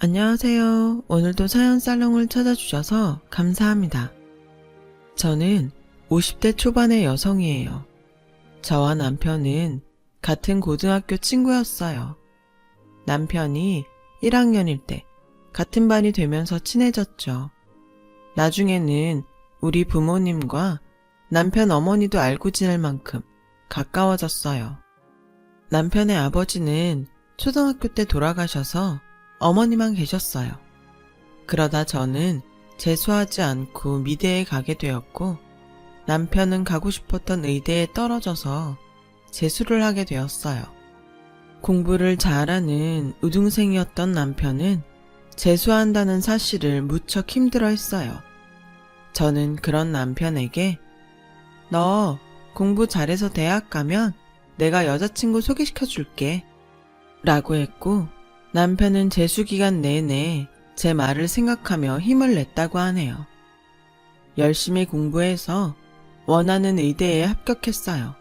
안녕하세요. 오늘도 사연 살롱을 찾아주셔서 감사합니다. 저는 50대 초반의 여성이에요. 저와 남편은 같은 고등학교 친구였어요. 남편이 1학년일 때 같은 반이 되면서 친해졌죠. 나중에는 우리 부모님과 남편 어머니도 알고 지낼 만큼 가까워졌어요. 남편의 아버지는 초등학교 때 돌아가셔서 어머니만 계셨어요. 그러다 저는 재수하지 않고 미대에 가게 되었고 남편은 가고 싶었던 의대에 떨어져서 재수를 하게 되었어요. 공부를 잘하는 우등생이었던 남편은 재수한다는 사실을 무척 힘들어했어요. 저는 그런 남편에게 너 공부 잘해서 대학 가면 내가 여자친구 소개시켜 줄게 라고 했고 남편은 재수기간 내내 제 말을 생각하며 힘을 냈다고 하네요. 열심히 공부해서 원하는 의대에 합격했어요.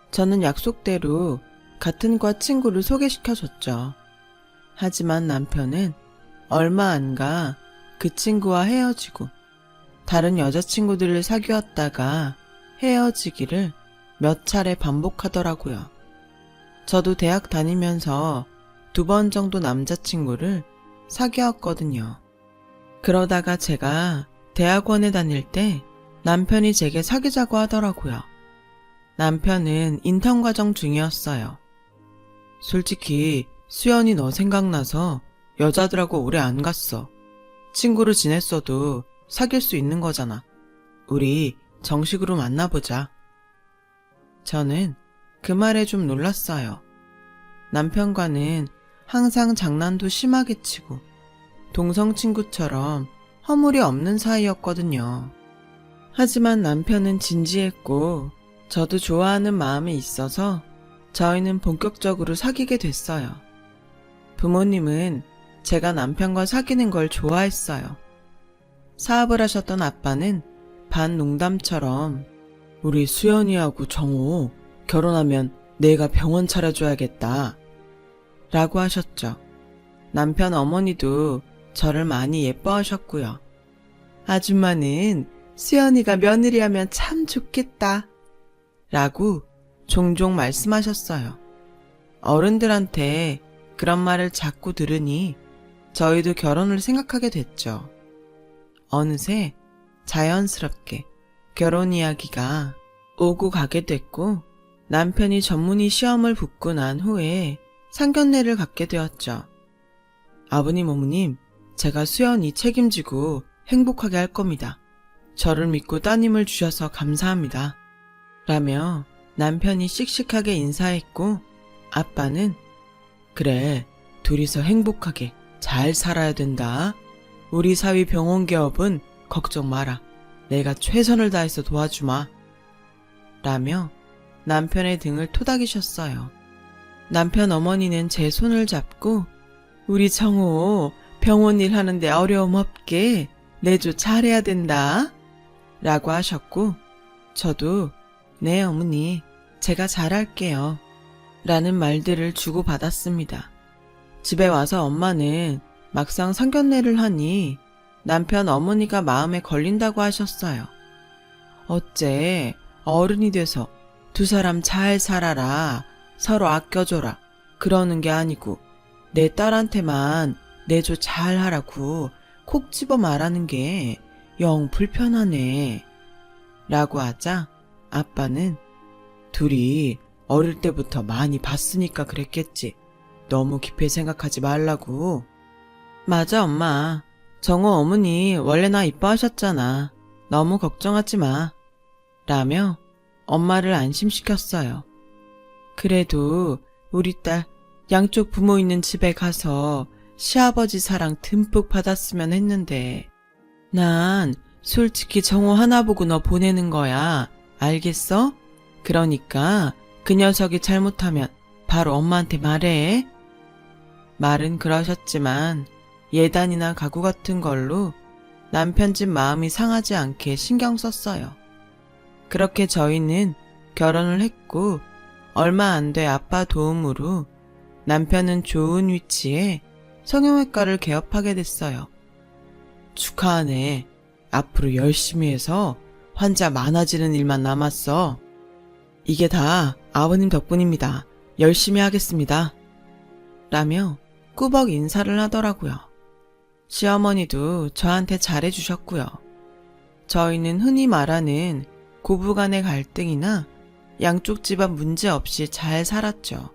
저는 약속대로 같은 과 친구를 소개시켜줬죠. 하지만 남편은 얼마 안 가 그 친구와 헤어지고 다른 여자친구들을 사귀었다가 헤어지기를 몇 차례 반복하더라고요. 저도 대학 다니면서 2번 정도 남자친구를 사귀었거든요. 그러다가 제가 대학원에 다닐 때 남편이 제게 사귀자고 하더라고요. 남편은 인턴 과정 중이었어요. 솔직히 수연이 너 생각나서 여자들하고 오래 안 갔어. 친구로 지냈어도 사귈 수 있는 거잖아. 우리 정식으로 만나보자. 저는 그 말에 좀 놀랐어요. 남편과는 항상 장난도 심하게 치고 동성 친구처럼 허물이 없는 사이였거든요. 하지만 남편은 진지했고 저도 좋아하는 마음이 있어서 저희는 본격적으로 사귀게 됐어요. 부모님은 제가 남편과 사귀는 걸 좋아했어요. 사업을 하셨던 아빠는 반 농담처럼 우리 수연이하고 정호 결혼하면 내가 병원 차려줘야겠다 라고 하셨죠. 남편 어머니도 저를 많이 예뻐하셨고요. 아줌마는 수연이가 며느리 하면 참 좋겠다 라고 종종 말씀하셨어요. 어른들한테 그런 말을 자꾸 들으니 저희도 결혼을 생각하게 됐죠. 어느새 자연스럽게 결혼 이야기가 오고 가게 됐고 남편이 전문의 시험을 붙고 난 후에 상견례를 갖게 되었죠. 아버님, 어머님, 제가 수연이 책임지고 행복하게 할 겁니다. 저를 믿고 따님을 주셔서 감사합니다. 라며 남편이 씩씩하게 인사했고 아빠는 그래, 둘이서 행복하게 잘 살아야 된다. 우리 사위 병원 개업은 걱정 마라. 내가 최선을 다해서 도와주마. 라며 남편의 등을 토닥이셨어요. 남편 어머니는 제 손을 잡고 우리 정호 병원 일 하는데 어려움 없게 내조 잘해야 된다 라고 하셨고 저도 네 어머니 제가 잘할게요 라는 말들을 주고받았습니다. 집에 와서 엄마는 막상 상견례를 하니 남편 어머니가 마음에 걸린다고 하셨어요. 어째 어른이 돼서 두 사람 잘 살아라, 서로 아껴줘라 그러는 게 아니고 내 딸한테만 내조 잘하라고 콕 집어 말하는 게 영 불편하네 라고 하자 아빠는 둘이 어릴 때부터 많이 봤으니까 그랬겠지. 너무 깊이 생각하지 말라고. 맞아 엄마. 정호 어머니 원래 나 이뻐하셨잖아. 너무 걱정하지 마. 라며 엄마를 안심시켰어요. 그래도 우리 딸 양쪽 부모 있는 집에 가서 시아버지 사랑 듬뿍 받았으면 했는데 난 솔직히 정호 하나 보고 너 보내는 거야. 알겠어? 그러니까 그 녀석이 잘못하면 바로 엄마한테 말해. 말은 그러셨지만 예단이나 가구 같은 걸로 남편 집 마음이 상하지 않게 신경 썼어요. 그렇게 저희는 결혼을 했고 얼마 안 돼 아빠 도움으로 남편은 좋은 위치에 성형외과를 개업하게 됐어요. 축하하네. 앞으로 열심히 해서 환자 많아지는 일만 남았어. 이게 다 아버님 덕분입니다. 열심히 하겠습니다. 라며 꾸벅 인사를 하더라고요. 시어머니도 저한테 잘해주셨고요. 저희는 흔히 말하는 고부간의 갈등이나 양쪽 집안 문제 없이 잘 살았죠.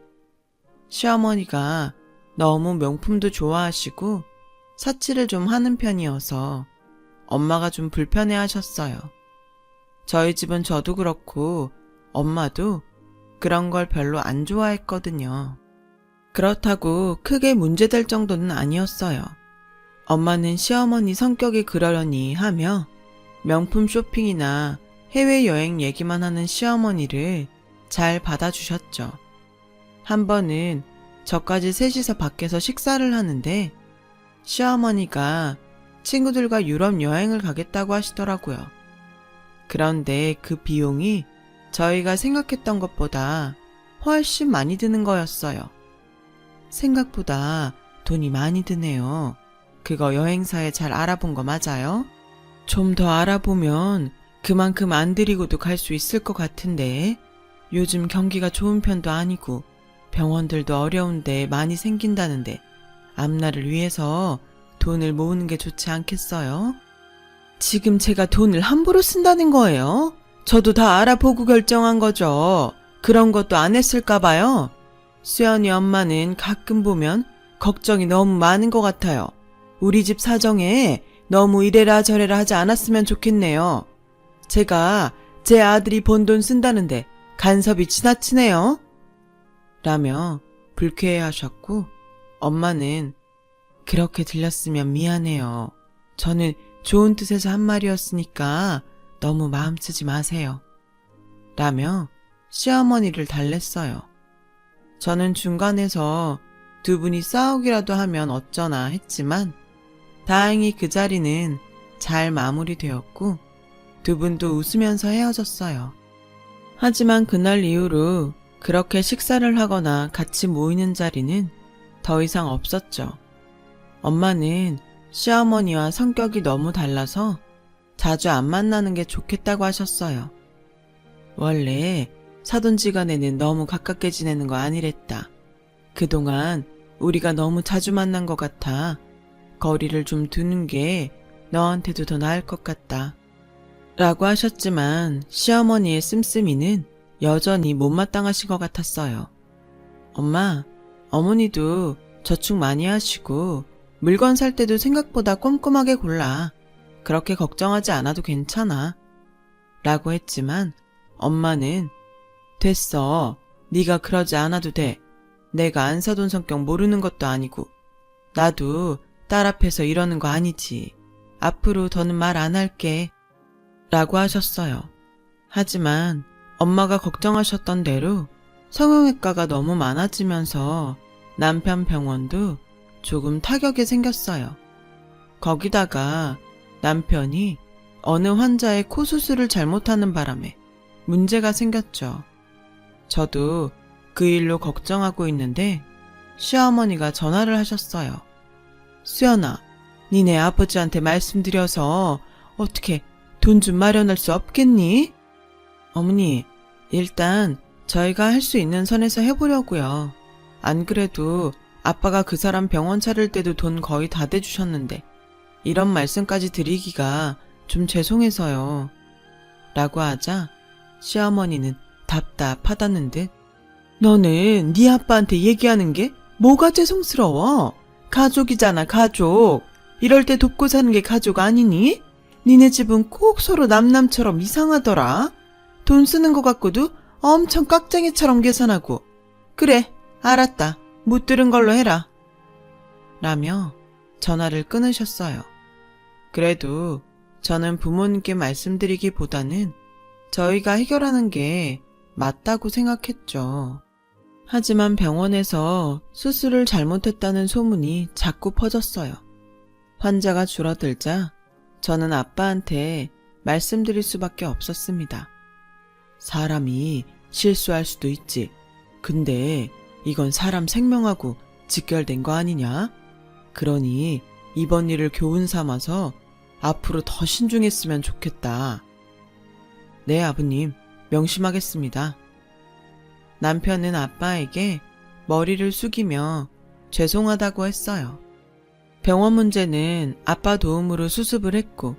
시어머니가 너무 명품도 좋아하시고 사치를 좀 하는 편이어서 엄마가 좀 불편해 하셨어요. 저희 집은 저도 그렇고 엄마도 그런 걸 별로 안 좋아했거든요. 그렇다고 크게 문제될 정도는 아니었어요. 엄마는 시어머니 성격이 그러려니 하며 명품 쇼핑이나 해외여행 얘기만 하는 시어머니를 잘 받아주셨죠. 한 번은 저까지 셋이서 밖에서 식사를 하는데 시어머니가 친구들과 유럽 여행을 가겠다고 하시더라고요. 그런데 그 비용이 저희가 생각했던 것보다 훨씬 많이 드는 거였어요. 생각보다 돈이 많이 드네요. 그거 여행사에 잘 알아본 거 맞아요? 좀 더 알아보면 그만큼 안 들이고도 갈 수 있을 것 같은데 요즘 경기가 좋은 편도 아니고 병원들도 어려운데 많이 생긴다는데 앞날을 위해서 돈을 모으는 게 좋지 않겠어요? 지금 제가 돈을 함부로 쓴다는 거예요? 저도 다 알아보고 결정한 거죠. 그런 것도 안 했을까 봐요. 수연이 엄마는 가끔 보면 걱정이 너무 많은 것 같아요. 우리 집 사정에 너무 이래라 저래라 하지 않았으면 좋겠네요. 제가 제 아들이 번 돈 쓴다는데 간섭이 지나치네요. 라며 불쾌해하셨고 엄마는 그렇게 들렸으면 미안해요. 저는 좋은 뜻에서 한 말이었으니까 너무 마음 쓰지 마세요. 라며 시어머니를 달랬어요. 저는 중간에서 두 분이 싸우기라도 하면 어쩌나 했지만 다행히 그 자리는 잘 마무리되었고 두 분도 웃으면서 헤어졌어요. 하지만 그날 이후로 그렇게 식사를 하거나 같이 모이는 자리는 더 이상 없었죠. 엄마는 시어머니와 성격이 너무 달라서 자주 안 만나는 게 좋겠다고 하셨어요. 원래 사돈지간에는 너무 가깝게 지내는 거 아니랬다. 그동안 우리가 너무 자주 만난 것 같아 거리를 좀 두는 게 너한테도 더 나을 것 같다. 라고 하셨지만 시어머니의 씀씀이는 여전히 못마땅하신 것 같았어요. 엄마, 어머니도 저축 많이 하시고 물건 살 때도 생각보다 꼼꼼하게 골라. 그렇게 걱정하지 않아도 괜찮아. 라고 했지만 엄마는 됐어. 네가 그러지 않아도 돼. 내가 안 사돈 성격 모르는 것도 아니고 나도 딸 앞에서 이러는 거 아니지. 앞으로 더는 말 안 할게. 라고 하셨어요. 하지만 엄마가 걱정하셨던 대로 성형외과가 너무 많아지면서 남편 병원도 조금 타격이 생겼어요. 거기다가 남편이 어느 환자의 코 수술을 잘못하는 바람에 문제가 생겼죠. 저도 그 일로 걱정하고 있는데 시어머니가 전화를 하셨어요. 수연아, 니네 아버지한테 말씀드려서 어떻게 돈 좀 마련할 수 없겠니? 어머니, 일단 저희가 할 수 있는 선에서 해보려고요. 안 그래도 아빠가 그 사람 병원 차릴 때도 돈 거의 다 대주셨는데 이런 말씀까지 드리기가 좀 죄송해서요. 라고 하자 시어머니는 답답하다는 듯 너는 네 아빠한테 얘기하는 게 뭐가 죄송스러워? 가족이잖아, 가족. 이럴 때 돕고 사는 게 가족 아니니? 니네 집은 꼭 서로 남남처럼 이상하더라. 돈 쓰는 것 같고도 엄청 깍쟁이처럼 계산하고. 그래, 알았다. 못 들은 걸로 해라. 라며 전화를 끊으셨어요. 그래도 저는 부모님께 말씀드리기보다는 저희가 해결하는 게 맞다고 생각했죠. 하지만 병원에서 수술을 잘못했다는 소문이 자꾸 퍼졌어요. 환자가 줄어들자 저는 아빠한테 말씀드릴 수밖에 없었습니다. 사람이 실수할 수도 있지. 근데 이건 사람 생명하고 직결된 거 아니냐? 그러니 이번 일을 교훈 삼아서 앞으로 더 신중했으면 좋겠다. 네, 아버님, 명심하겠습니다. 남편은 아빠에게 머리를 숙이며 죄송하다고 했어요. 병원 문제는 아빠 도움으로 수습을 했고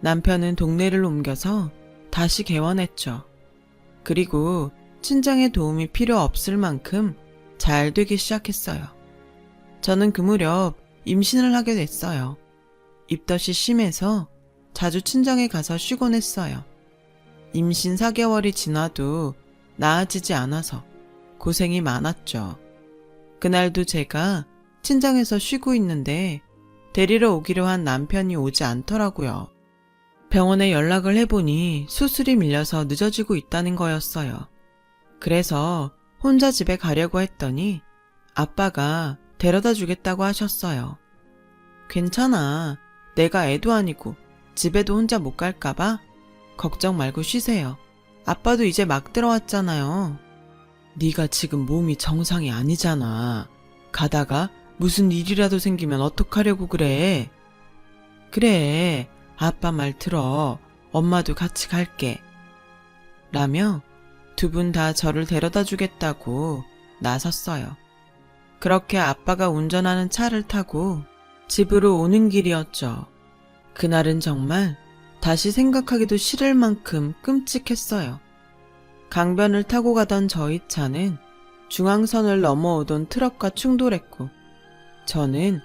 남편은 동네를 옮겨서 다시 개원했죠. 그리고 친정의 도움이 필요 없을 만큼 잘 되기 시작했어요. 저는 그 무렵 임신을 하게 됐어요. 입덧이 심해서 자주 친정에 가서 쉬곤 했어요. 임신 4개월이 지나도 나아지지 않아서 고생이 많았죠. 그날도 제가 친정에서 쉬고 있는데 데리러 오기로 한 남편이 오지 않더라고요. 병원에 연락을 해보니 수술이 밀려서 늦어지고 있다는 거였어요. 그래서 혼자 집에 가려고 했더니 아빠가 데려다 주겠다고 하셨어요. 괜찮아. 내가 애도 아니고 집에도 혼자 못 갈까봐 걱정 말고 쉬세요. 아빠도 이제 막 들어왔잖아요. 네가 지금 몸이 정상이 아니잖아. 가다가 무슨 일이라도 생기면 어떡하려고 그래. 그래, 아빠 말 들어. 엄마도 같이 갈게. 라며 두 분 다 저를 데려다 주겠다고 나섰어요. 그렇게 아빠가 운전하는 차를 타고 집으로 오는 길이었죠. 그날은 정말 다시 생각하기도 싫을 만큼 끔찍했어요. 강변을 타고 가던 저희 차는 중앙선을 넘어오던 트럭과 충돌했고 저는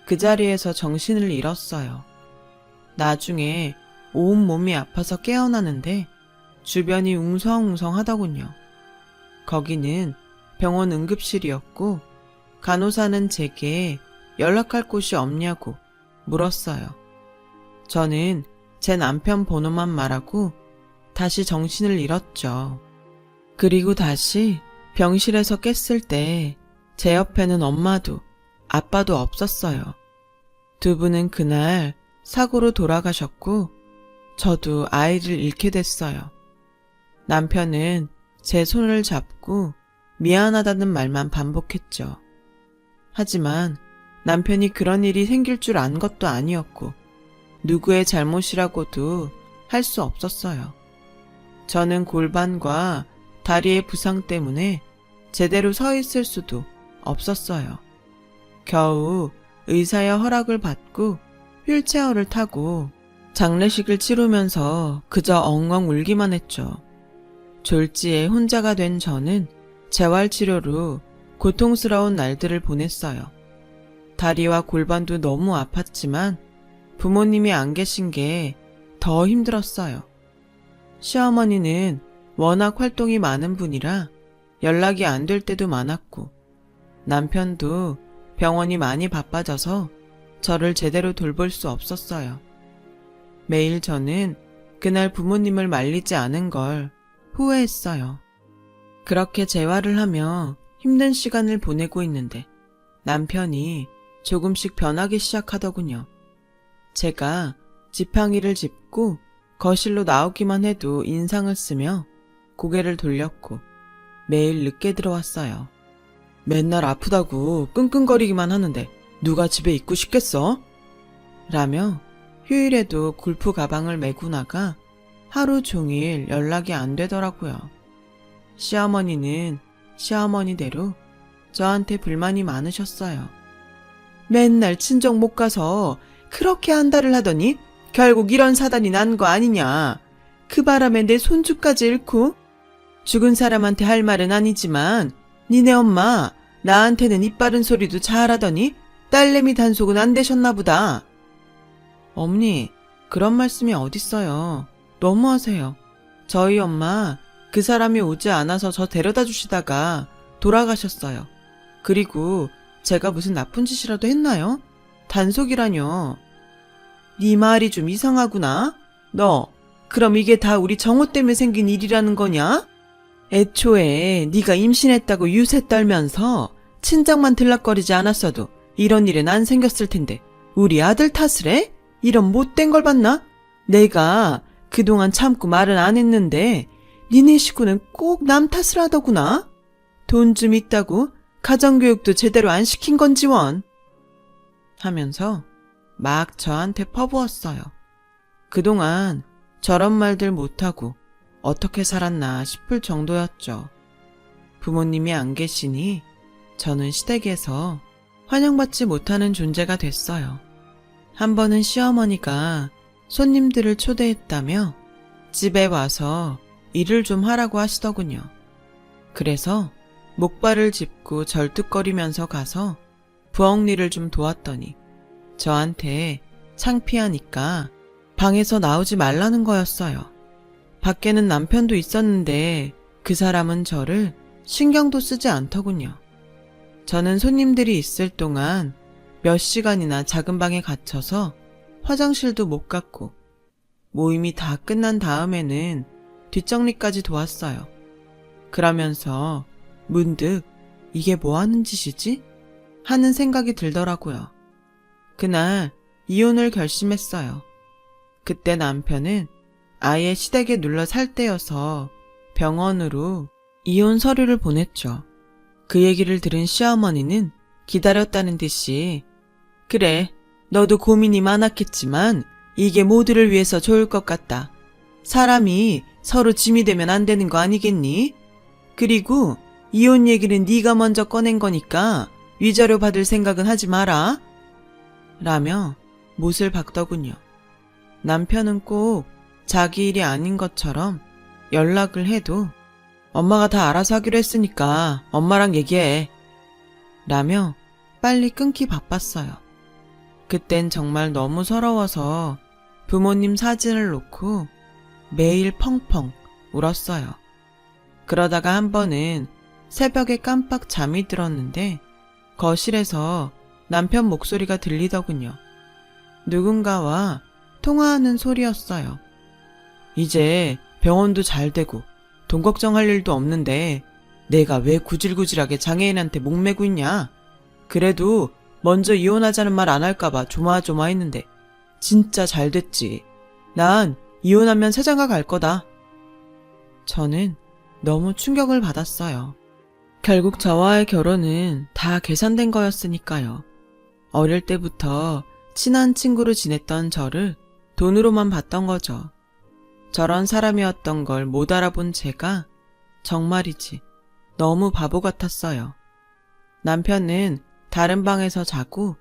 그 자리에서 정신을 잃었어요. 나중에 온몸이 아파서 깨어나는데 주변이 웅성웅성하더군요. 거기는 병원 응급실이었고 간호사는 제게 연락할 곳이 없냐고 물었어요. 저는 제 남편 번호만 말하고 다시 정신을 잃었죠. 그리고 다시 병실에서 깼을 때 제 옆에는 엄마도 아빠도 없었어요. 두 분은 그날 사고로 돌아가셨고 저도 아이를 잃게 됐어요. 남편은 제 손을 잡고 미안하다는 말만 반복했죠. 하지만 남편이 그런 일이 생길 줄 안 것도 아니었고 누구의 잘못이라고도 할 수 없었어요. 저는 골반과 다리의 부상 때문에 제대로 서 있을 수도 없었어요. 겨우 의사의 허락을 받고 휠체어를 타고 장례식을 치르면서 그저 엉엉 울기만 했죠. 졸지에 혼자가 된 저는 재활치료로 고통스러운 날들을 보냈어요. 다리와 골반도 너무 아팠지만 부모님이 안 계신 게 더 힘들었어요. 시어머니는 워낙 활동이 많은 분이라 연락이 안 될 때도 많았고 남편도 병원이 많이 바빠져서 저를 제대로 돌볼 수 없었어요. 매일 저는 그날 부모님을 말리지 않은 걸 후회했어요. 그렇게 재활을 하며 힘든 시간을 보내고 있는데 남편이 조금씩 변하기 시작하더군요. 제가 지팡이를 짚고 거실로 나오기만 해도 인상을 쓰며 고개를 돌렸고 매일 늦게 들어왔어요. 맨날 아프다고 끙끙거리기만 하는데 누가 집에 있고 싶겠어? 라며 휴일에도 골프 가방을 메고 나가 하루 종일 연락이 안 되더라고요. 시어머니는 시어머니대로 저한테 불만이 많으셨어요. 맨날 친정 못 가서 그렇게 한달을 하더니 결국 이런 사단이 난 거 아니냐. 그 바람에 내 손주까지 잃고 죽은 사람한테 할 말은 아니지만 니네 엄마 나한테는 입 바른 소리도 잘하더니 딸내미 단속은 안 되셨나 보다. 어머니, 그런 말씀이 어딨어요. 너무하세요. 저희 엄마 그 사람이 오지 않아서 저 데려다 주시다가 돌아가셨어요. 그리고 제가 무슨 나쁜 짓이라도 했나요? 단속이라뇨. 네 말이 좀 이상하구나. 너 그럼 이게 다 우리 정호 때문에 생긴 일이라는 거냐? 애초에 네가 임신했다고 유세 떨면서 친정만 들락거리지 않았어도 이런 일은 안 생겼을 텐데 우리 아들 탓을 해? 이런 못된 걸 봤나? 내가 그동안 참고 말은 안 했는데 니네 식구는 꼭 남 탓을 하더구나. 돈 좀 있다고 가정교육도 제대로 안 시킨 건지 원. 하면서 막 저한테 퍼부었어요. 그동안 저런 말들 못하고 어떻게 살았나 싶을 정도였죠. 부모님이 안 계시니 저는 시댁에서 환영받지 못하는 존재가 됐어요. 한 번은 시어머니가 손님들을 초대했다며 집에 와서 일을 좀 하라고 하시더군요. 그래서 목발을 짚고 절뚝거리면서 가서 부엌 일을 좀 도왔더니 저한테 창피하니까 방에서 나오지 말라는 거였어요. 밖에는 남편도 있었는데 그 사람은 저를 신경도 쓰지 않더군요. 저는 손님들이 있을 동안 몇 시간이나 작은 방에 갇혀서 화장실도 못 갔고 모임이 다 끝난 다음에는 뒷정리까지 도왔어요. 그러면서 문득 이게 뭐 하는 짓이지? 하는 생각이 들더라고요. 그날 이혼을 결심했어요. 그때 남편은 아예 시댁에 눌러 살 때여서 병원으로 이혼 서류를 보냈죠. 그 얘기를 들은 시어머니는 기다렸다는 듯이 그래, 너도 고민이 많았겠지만 이게 모두를 위해서 좋을 것 같다. 사람이 서로 짐이 되면 안 되는 거 아니겠니? 그리고 이혼 얘기는 네가 먼저 꺼낸 거니까 위자료 받을 생각은 하지 마라. 라며 못을 박더군요. 남편은 꼭 자기 일이 아닌 것처럼 연락을 해도 엄마가 다 알아서 하기로 했으니까 엄마랑 얘기해. 라며 빨리 끊기 바빴어요. 그땐 정말 너무 서러워서 부모님 사진을 놓고 매일 펑펑 울었어요. 그러다가 한 번은 새벽에 깜빡 잠이 들었는데 거실에서 남편 목소리가 들리더군요. 누군가와 통화하는 소리였어요. 이제 병원도 잘 되고 돈 걱정할 일도 없는데 내가 왜 구질구질하게 장애인한테 목매고 있냐? 그래도 먼저 이혼하자는 말 안 할까봐 조마조마했는데 진짜 잘 됐지. 난 이혼하면 새장가 갈 거다. 저는 너무 충격을 받았어요. 결국 저와의 결혼은 다 계산된 거였으니까요. 어릴 때부터 친한 친구로 지냈던 저를 돈으로만 봤던 거죠. 저런 사람이었던 걸 못 알아본 제가 정말이지 너무 바보 같았어요. 남편은 다른 방에서 자고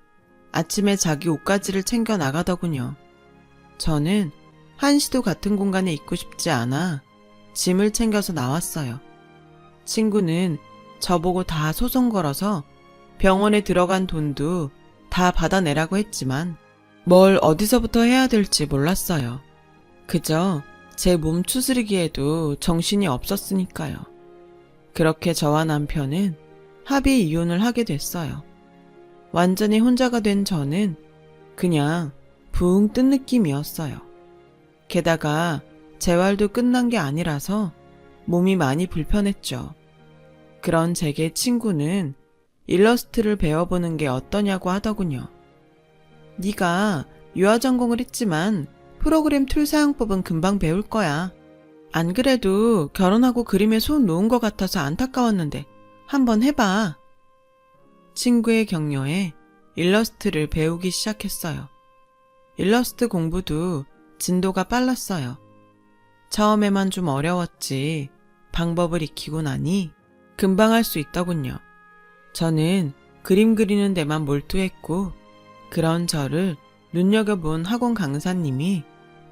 아침에 자기 옷가지를 챙겨 나가더군요. 저는 한시도 같은 공간에 있고 싶지 않아 짐을 챙겨서 나왔어요. 친구는 저보고 다 소송 걸어서 병원에 들어간 돈도 다 받아내라고 했지만 뭘 어디서부터 해야 될지 몰랐어요. 그저 제 몸 추스르기에도 정신이 없었으니까요. 그렇게 저와 남편은 합의 이혼을 하게 됐어요. 완전히 혼자가 된 저는 그냥 붕 뜬 느낌이었어요. 게다가 재활도 끝난 게 아니라서 몸이 많이 불편했죠. 그런 제게 친구는 일러스트를 배워보는 게 어떠냐고 하더군요. 네가 유아 전공을 했지만 프로그램 툴 사용법은 금방 배울 거야. 안 그래도 결혼하고 그림에 손 놓은 것 같아서 안타까웠는데 한번 해봐. 친구의 격려에 일러스트를 배우기 시작했어요. 일러스트 공부도 진도가 빨랐어요. 처음에만 좀 어려웠지 방법을 익히고 나니 금방 할 수 있더군요. 저는 그림 그리는 데만 몰두했고 그런 저를 눈여겨본 학원 강사님이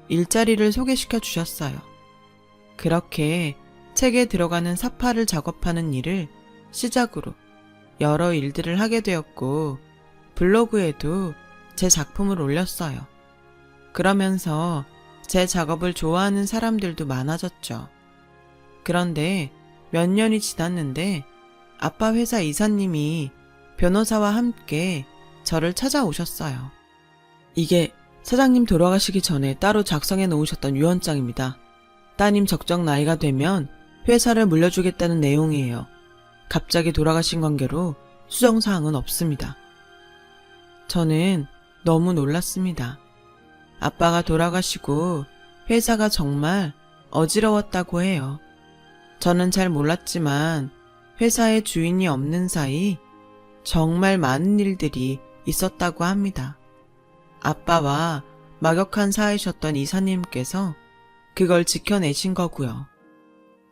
일자리를 소개시켜 주셨어요. 그렇게 책에 들어가는 사파를 작업하는 일을 시작으로 여러 일들을 하게 되었고 블로그에도 제 작품을 올렸어요. 그러면서 제 작업을 좋아하는 사람들도 많아졌죠. 그런데 몇 년이 지났는데 아빠 회사 이사님이 변호사와 함께 저를 찾아오셨어요. 이게 사장님 돌아가시기 전에 따로 작성해 놓으셨던 유언장입니다. 따님 적정 나이가 되면 회사를 물려주겠다는 내용이에요. 갑자기 돌아가신 관계로 수정사항은 없습니다. 저는 너무 놀랐습니다. 아빠가 돌아가시고 회사가 정말 어지러웠다고 해요. 저는 잘 몰랐지만 회사의 주인이 없는 사이 정말 많은 일들이 있었다고 합니다. 아빠와 막역한 사이셨던 이사님께서 그걸 지켜내신 거고요.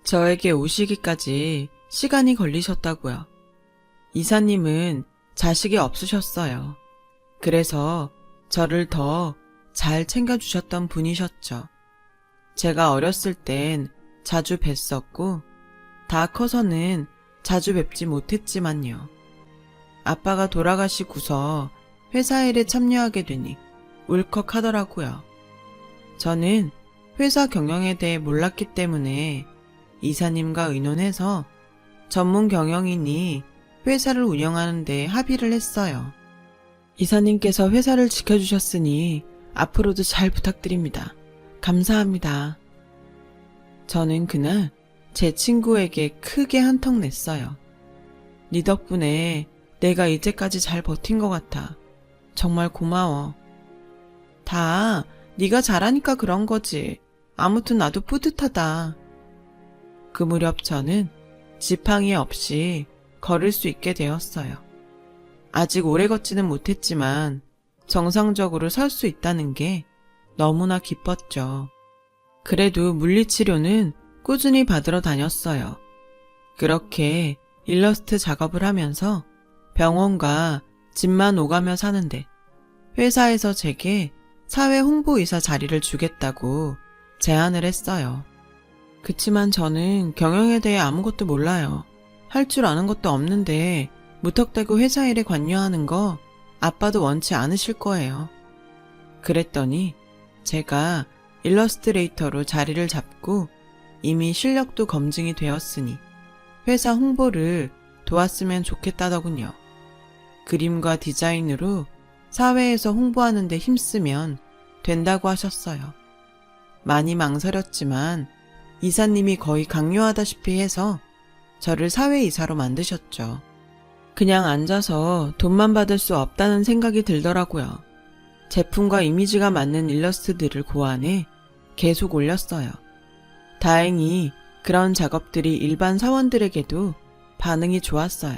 저에게 오시기까지 시간이 걸리셨다고요. 이사님은 자식이 없으셨어요. 그래서 저를 더 잘 챙겨주셨던 분이셨죠. 제가 어렸을 땐 자주 뵀었고 다 커서는 자주 뵙지 못했지만요. 아빠가 돌아가시고서 회사 일에 참여하게 되니 울컥하더라고요. 저는 회사 경영에 대해 몰랐기 때문에 이사님과 의논해서 전문 경영인이 회사를 운영하는 데 합의를 했어요. 이사님께서 회사를 지켜주셨으니 앞으로도 잘 부탁드립니다. 감사합니다. 저는 그날 제 친구에게 크게 한턱 냈어요. 네 덕분에 내가 이제까지 잘 버틴 것 같아. 정말 고마워. 다 네가 잘하니까 그런 거지. 아무튼 나도 뿌듯하다. 그 무렵 저는 지팡이 없이 걸을 수 있게 되었어요. 아직 오래 걷지는 못했지만 정상적으로 설 수 있다는 게 너무나 기뻤죠. 그래도 물리치료는 꾸준히 받으러 다녔어요. 그렇게 일러스트 작업을 하면서 병원과 집만 오가며 사는데 회사에서 제게 사회 홍보이사 자리를 주겠다고 제안을 했어요. 그치만 저는 경영에 대해 아무것도 몰라요. 할 줄 아는 것도 없는데 무턱대고 회사 일에 관여하는 거 아빠도 원치 않으실 거예요. 그랬더니 제가 일러스트레이터로 자리를 잡고 이미 실력도 검증이 되었으니 회사 홍보를 도왔으면 좋겠다더군요. 그림과 디자인으로 사회에서 홍보하는 데 힘쓰면 된다고 하셨어요. 많이 망설였지만 이사님이 거의 강요하다시피 해서 저를 사회이사로 만드셨죠. 그냥 앉아서 돈만 받을 수 없다는 생각이 들더라고요. 제품과 이미지가 맞는 일러스트들을 고안해 계속 올렸어요. 다행히 그런 작업들이 일반 사원들에게도 반응이 좋았어요.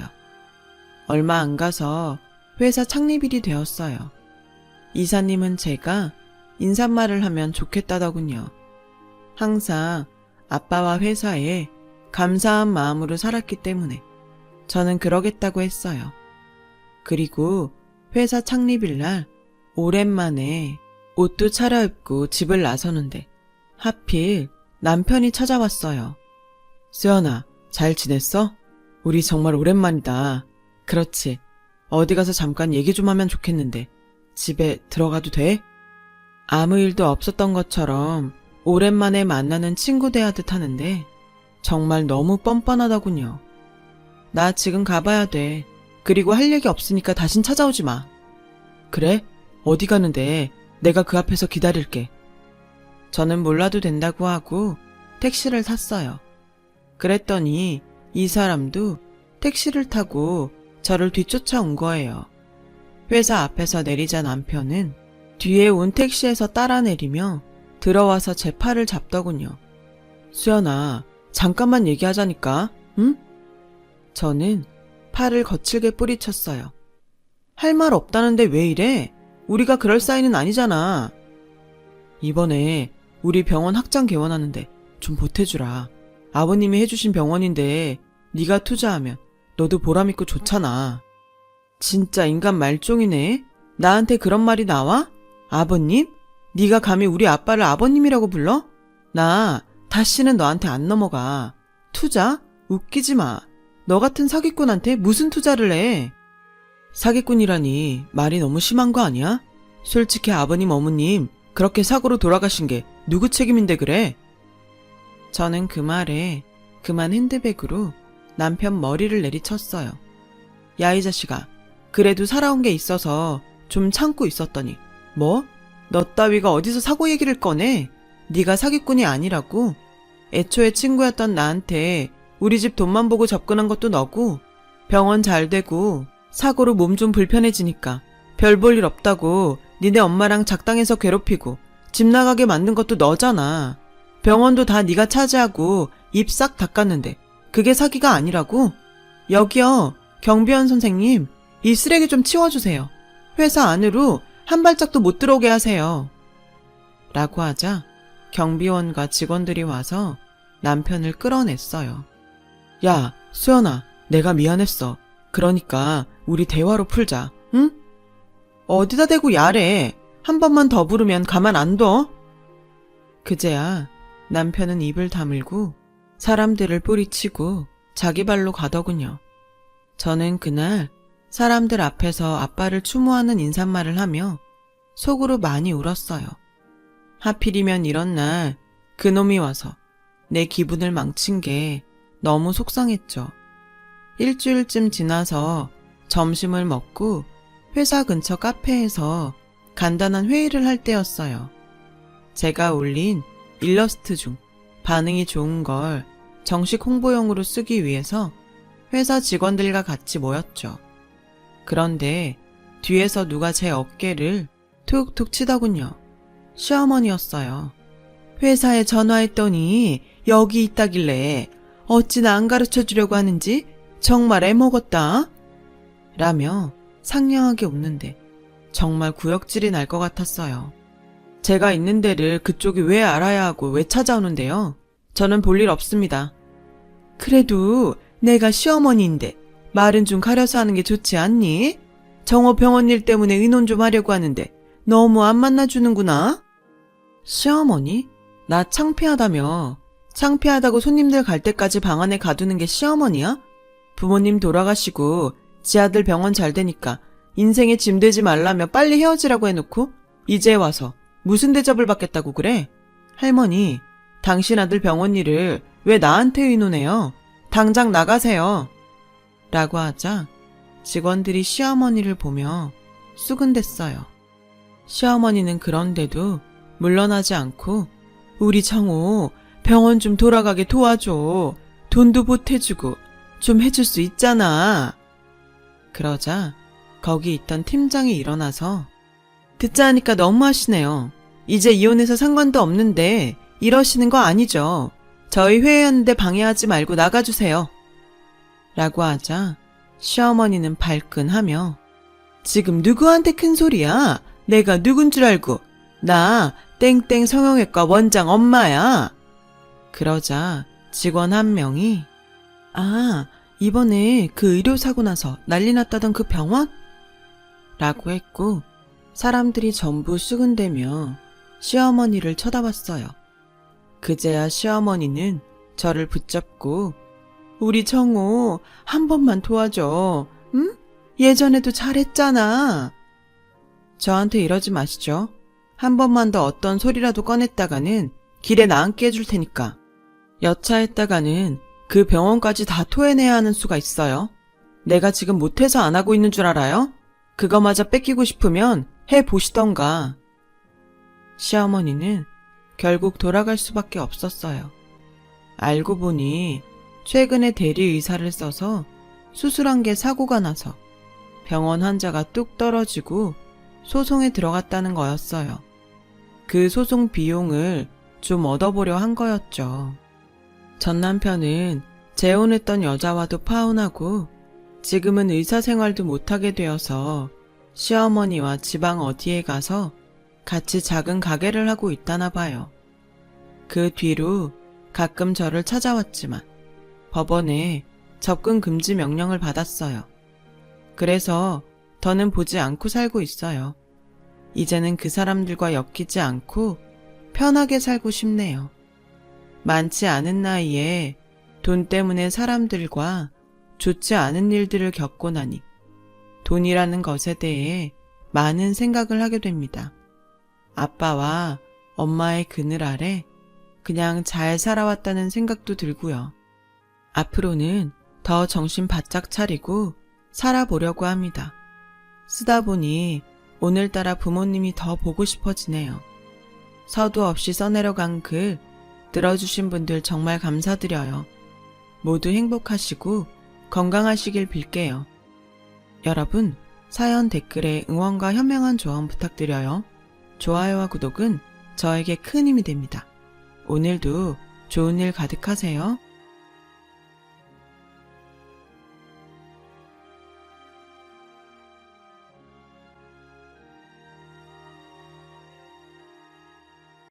얼마 안 가서 회사 창립일이 되었어요. 이사님은 제가 인사말을 하면 좋겠다더군요. 항상 아빠와 회사에 감사한 마음으로 살았기 때문에 저는 그러겠다고 했어요. 그리고 회사 창립일날 오랜만에 옷도 차려입고 집을 나서는데 하필 남편이 찾아왔어요. 수연아, 잘 지냈어? 우리 정말 오랜만이다. 그렇지. 어디 가서 잠깐 얘기 좀 하면 좋겠는데 집에 들어가도 돼? 아무 일도 없었던 것처럼 오랜만에 만나는 친구 대하듯 하는데 정말 너무 뻔뻔하더군요. 나 지금 가봐야 돼. 그리고 할 얘기 없으니까 다신 찾아오지 마. 그래? 어디 가는데 내가 그 앞에서 기다릴게. 저는 몰라도 된다고 하고 택시를 탔어요. 그랬더니 이 사람도 택시를 타고 저를 뒤쫓아온 거예요. 회사 앞에서 내리자 남편은 뒤에 온 택시에서 따라 내리며 들어와서 제 팔을 잡더군요. 수연아, 잠깐만 얘기하자니까, 응? 저는 팔을 거칠게 뿌리쳤어요. 할 말 없다는데 왜 이래? 우리가 그럴 사이는 아니잖아. 이번에 우리 병원 확장 개원하는데 좀 보태주라. 아버님이 해주신 병원인데 네가 투자하면 너도 보람있고 좋잖아. 진짜 인간 말종이네. 나한테 그런 말이 나와? 아버님? 네가 감히 우리 아빠를 아버님이라고 불러? 나 다시는 너한테 안 넘어가. 투자? 웃기지 마. 너 같은 사기꾼한테 무슨 투자를 해? 사기꾼이라니 말이 너무 심한 거 아니야? 솔직히 아버님 어머님 그렇게 사고로 돌아가신 게 누구 책임인데 그래? 저는 그 말에 그만 핸드백으로 남편 머리를 내리쳤어요. 야, 이 자식아. 그래도 살아온 게 있어서 좀 참고 있었더니 뭐? 너 따위가 어디서 사고 얘기를 꺼내? 네가 사기꾼이 아니라고? 애초에 친구였던 나한테 우리 집 돈만 보고 접근한 것도 너고 병원 잘 되고 사고로 몸 좀 불편해지니까 별 볼 일 없다고 니네 엄마랑 작당해서 괴롭히고 집 나가게 만든 것도 너잖아. 병원도 다 네가 차지하고 입 싹 닦았는데 그게 사기가 아니라고? 여기요, 경비원 선생님, 이 쓰레기 좀 치워주세요. 회사 안으로 한 발짝도 못 들어오게 하세요. 라고 하자 경비원과 직원들이 와서 남편을 끌어냈어요. 야, 수연아, 내가 미안했어. 그러니까 우리 대화로 풀자, 응? 어디다 대고 야래. 한 번만 더 부르면 가만 안 둬. 그제야 남편은 입을 다물고 사람들을 뿌리치고 자기 발로 가더군요. 저는 그날 사람들 앞에서 아빠를 추모하는 인사말을 하며 속으로 많이 울었어요. 하필이면 이런 날 그놈이 와서 내 기분을 망친 게 너무 속상했죠. 일주일쯤 지나서 점심을 먹고 회사 근처 카페에서 간단한 회의를 할 때였어요. 제가 올린 일러스트 중 반응이 좋은 걸 정식 홍보용으로 쓰기 위해서 회사 직원들과 같이 모였죠. 그런데 뒤에서 누가 제 어깨를 툭툭 치더군요. 시어머니였어요. 회사에 전화했더니 여기 있다길래 어찌나 안 가르쳐 주려고 하는지 정말 애먹었다. 라며 상냥하게 웃는데 정말 구역질이 날 것 같았어요. 제가 있는 데를 그쪽이 왜 알아야 하고 왜 찾아오는데요? 저는 볼 일 없습니다. 그래도 내가 시어머니인데 말은 좀 가려서 하는 게 좋지 않니? 정호 병원 일 때문에 의논 좀 하려고 하는데 너무 안 만나주는구나. 시어머니? 나 창피하다며. 창피하다고 손님들 갈 때까지 방 안에 가두는 게 시어머니야? 부모님 돌아가시고 지 아들 병원 잘 되니까 인생에 짐 되지 말라며 빨리 헤어지라고 해놓고 이제 와서 무슨 대접을 받겠다고 그래? 할머니, 당신 아들 병원 일을 왜 나한테 의논해요? 당장 나가세요. 라고 하자 직원들이 시어머니를 보며 수근댔어요. 시어머니는 그런데도 물러나지 않고 우리 정호 병원 좀 돌아가게 도와줘. 돈도 보태주고 좀 해줄 수 있잖아. 그러자 거기 있던 팀장이 일어나서 듣자 하니까 너무하시네요. 이제 이혼해서 상관도 없는데 이러시는 거 아니죠. 저희 회의하는데 방해하지 말고 나가주세요. 라고 하자 시어머니는 발끈하며 지금 누구한테 큰 소리야? 내가 누군 줄 알고. 나 땡땡 성형외과 원장 엄마야. 그러자 직원 한 명이 아, 이번에 그 의료사고 나서 난리 났다던 그 병원? 라고 했고 사람들이 전부 수근대며 시어머니를 쳐다봤어요. 그제야 시어머니는 저를 붙잡고 우리 정호 한 번만 도와줘. 응? 예전에도 잘했잖아. 저한테 이러지 마시죠. 한 번만 더 어떤 소리라도 꺼냈다가는 길에 나앉게 해줄 테니까. 여차했다가는 그 병원까지 다 토해내야 하는 수가 있어요. 내가 지금 못해서 안 하고 있는 줄 알아요? 그거마저 뺏기고 싶으면 해보시던가. 시어머니는 결국 돌아갈 수밖에 없었어요. 알고 보니 최근에 대리의사를 써서 수술한 게 사고가 나서 병원 환자가 뚝 떨어지고 소송에 들어갔다는 거였어요. 그 소송 비용을 좀 얻어보려 한 거였죠. 전 남편은 재혼했던 여자와도 파혼하고 지금은 의사 생활도 못하게 되어서 시어머니와 지방 어디에 가서 같이 작은 가게를 하고 있다나 봐요. 그 뒤로 가끔 저를 찾아왔지만 법원에 접근 금지 명령을 받았어요. 그래서 더는 보지 않고 살고 있어요. 이제는 그 사람들과 엮이지 않고 편하게 살고 싶네요. 많지 않은 나이에 돈 때문에 사람들과 좋지 않은 일들을 겪고 나니 돈이라는 것에 대해 많은 생각을 하게 됩니다. 아빠와 엄마의 그늘 아래 그냥 잘 살아왔다는 생각도 들고요. 앞으로는 더 정신 바짝 차리고 살아보려고 합니다. 쓰다 보니 오늘따라 부모님이 더 보고 싶어지네요. 서두 없이 써내려간 글 들어주신 분들 정말 감사드려요. 모두 행복하시고 건강하시길 빌게요. 여러분, 사연 댓글에 응원과 현명한 조언 부탁드려요. 좋아요와 구독은 저에게 큰 힘이 됩니다. 오늘도 좋은 일 가득하세요.